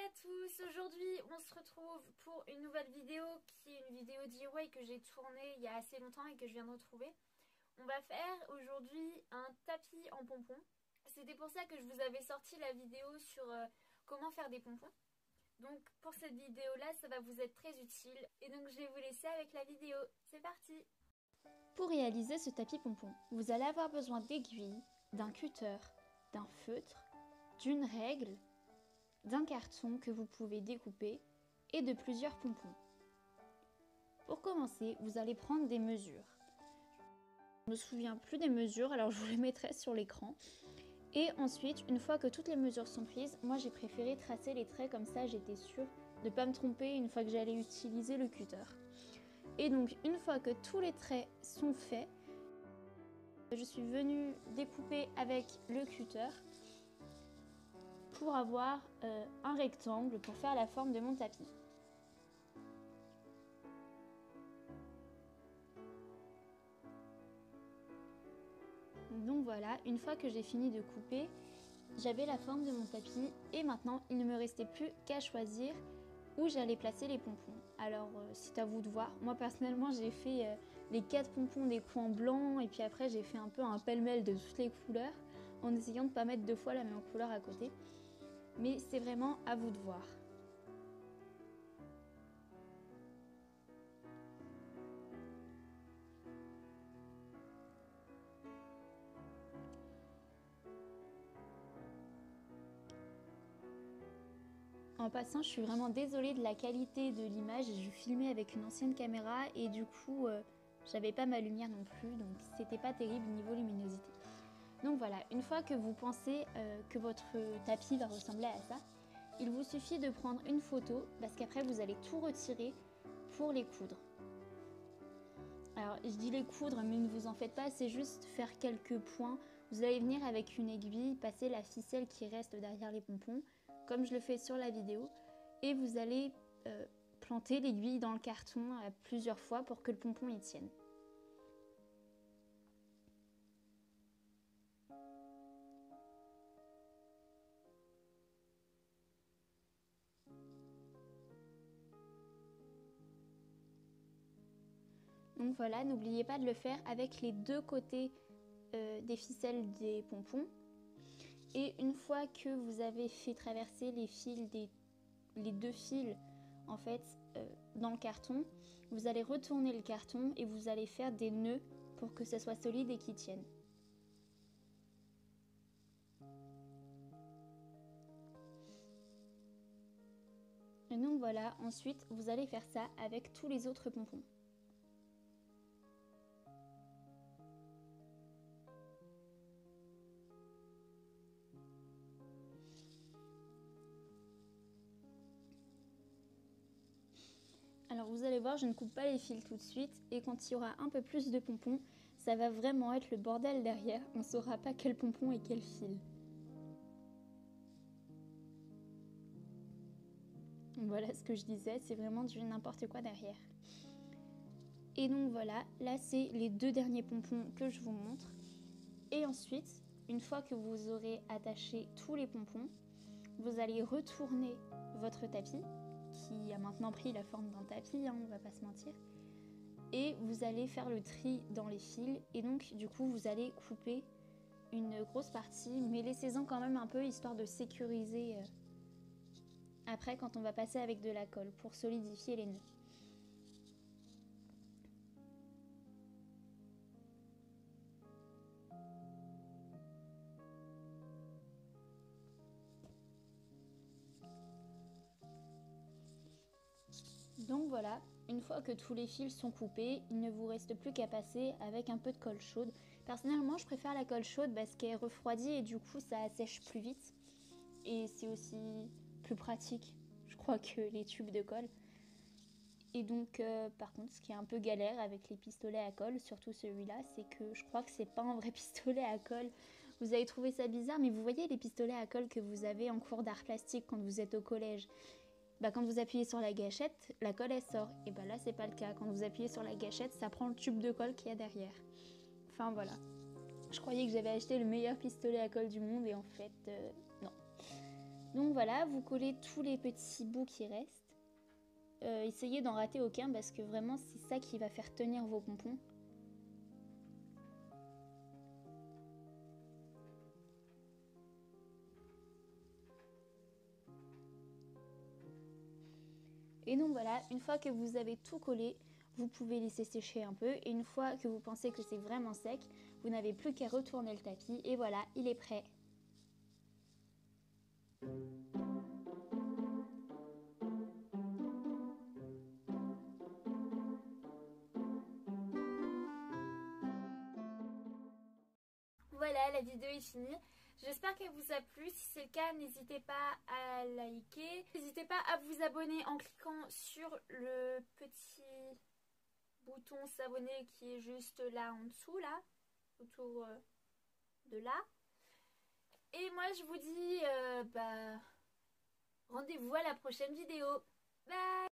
à tous, aujourd'hui on se retrouve pour une nouvelle vidéo qui est une vidéo DIY que j'ai tournée il y a assez longtemps et que je viens de retrouver. On va faire aujourd'hui un tapis en pompons. C'était pour ça que je vous avais sorti la vidéo sur comment faire des pompons. Donc pour cette vidéo là ça va vous être très utile et donc je vais vous laisser avec la vidéo. C'est parti! Pour réaliser ce tapis pompon, vous allez avoir besoin d'aiguilles, d'un cutter, d'un feutre, d'une règle, d'un carton que vous pouvez découper et de plusieurs pompons. Pour commencer, vous allez prendre des mesures. Je ne me souviens plus des mesures, alors je vous les mettrai sur l'écran. Et ensuite, une fois que toutes les mesures sont prises, moi j'ai préféré tracer les traits comme ça, j'étais sûre de ne pas me tromper une fois que j'allais utiliser le cutter. Et donc, une fois que tous les traits sont faits, je suis venue découper avec le cutter pour avoir un rectangle pour faire la forme de mon tapis. Donc voilà, une fois que j'ai fini de couper, j'avais la forme de mon tapis et maintenant il ne me restait plus qu'à choisir où j'allais placer les pompons. Alors c'est à vous de voir. Moi personnellement j'ai fait les 4 pompons des coins blancs et puis après j'ai fait un peu un pêle-mêle de toutes les couleurs en essayant de ne pas mettre 2 fois la même couleur à côté. Mais c'est vraiment à vous de voir. En passant, je suis vraiment désolée de la qualité de l'image. Je filmais avec une ancienne caméra et du coup, j'avais pas ma lumière non plus, donc c'était pas terrible niveau luminosité. Donc voilà, une fois que vous pensez que votre tapis va ressembler à ça, il vous suffit de prendre une photo parce qu'après vous allez tout retirer pour les coudre. Alors je dis les coudre mais ne vous en faites pas, c'est juste faire quelques points. Vous allez venir avec une aiguille, passer la ficelle qui reste derrière les pompons, comme je le fais sur la vidéo, et vous allez planter l'aiguille dans le carton plusieurs fois pour que le pompon y tienne. Donc voilà, n'oubliez pas de le faire avec les deux côtés des ficelles des pompons. Et une fois que vous avez fait traverser les deux fils en fait dans le carton, vous allez retourner le carton et vous allez faire des nœuds pour que ça soit solide et qu'il tienne. Et donc voilà, ensuite vous allez faire ça avec tous les autres pompons. Alors vous allez voir, je ne coupe pas les fils tout de suite et quand il y aura un peu plus de pompons, ça va vraiment être le bordel derrière. On ne saura pas quel pompon et quel fil. Voilà ce que je disais, c'est vraiment du n'importe quoi derrière. Et donc voilà, là c'est les deux derniers pompons que je vous montre. Et ensuite, une fois que vous aurez attaché tous les pompons, vous allez retourner votre tapis, qui a maintenant pris la forme d'un tapis, hein, on va pas se mentir. Et vous allez faire le tri dans les fils et donc du coup vous allez couper une grosse partie, mais laissez-en quand même un peu histoire de sécuriser après quand on va passer avec de la colle pour solidifier les nœuds. Donc voilà, une fois que tous les fils sont coupés, il ne vous reste plus qu'à passer avec un peu de colle chaude. Personnellement, je préfère la colle chaude parce qu'elle refroidit et du coup ça assèche plus vite. Et c'est aussi plus pratique, je crois, que les tubes de colle. Et donc, par contre, ce qui est un peu galère avec les pistolets à colle, surtout celui-là, c'est que je crois que c'est pas un vrai pistolet à colle. Vous avez trouvé ça bizarre, mais vous voyez les pistolets à colle que vous avez en cours d'art plastique quand vous êtes au collège. Bah, quand vous appuyez sur la gâchette, la colle elle sort. Et bah là c'est pas le cas. Quand vous appuyez sur la gâchette, ça prend le tube de colle qu'il y a derrière. Enfin voilà. Je croyais que j'avais acheté le meilleur pistolet à colle du monde et en fait non. Donc voilà, vous collez tous les petits bouts qui restent. Essayez d'en rater aucun parce que vraiment c'est ça qui va faire tenir vos pompons. Et donc voilà, une fois que vous avez tout collé, vous pouvez laisser sécher un peu. Et une fois que vous pensez que c'est vraiment sec, vous n'avez plus qu'à retourner le tapis. Et voilà, il est prêt. Voilà, la vidéo est finie. J'espère qu'elle vous a plu. Si c'est le cas, n'hésitez pas à liker. N'hésitez pas à vous abonner en cliquant sur le petit bouton s'abonner qui est juste là en dessous, là, autour de là. Et moi, je vous dis, rendez-vous à la prochaine vidéo. Bye!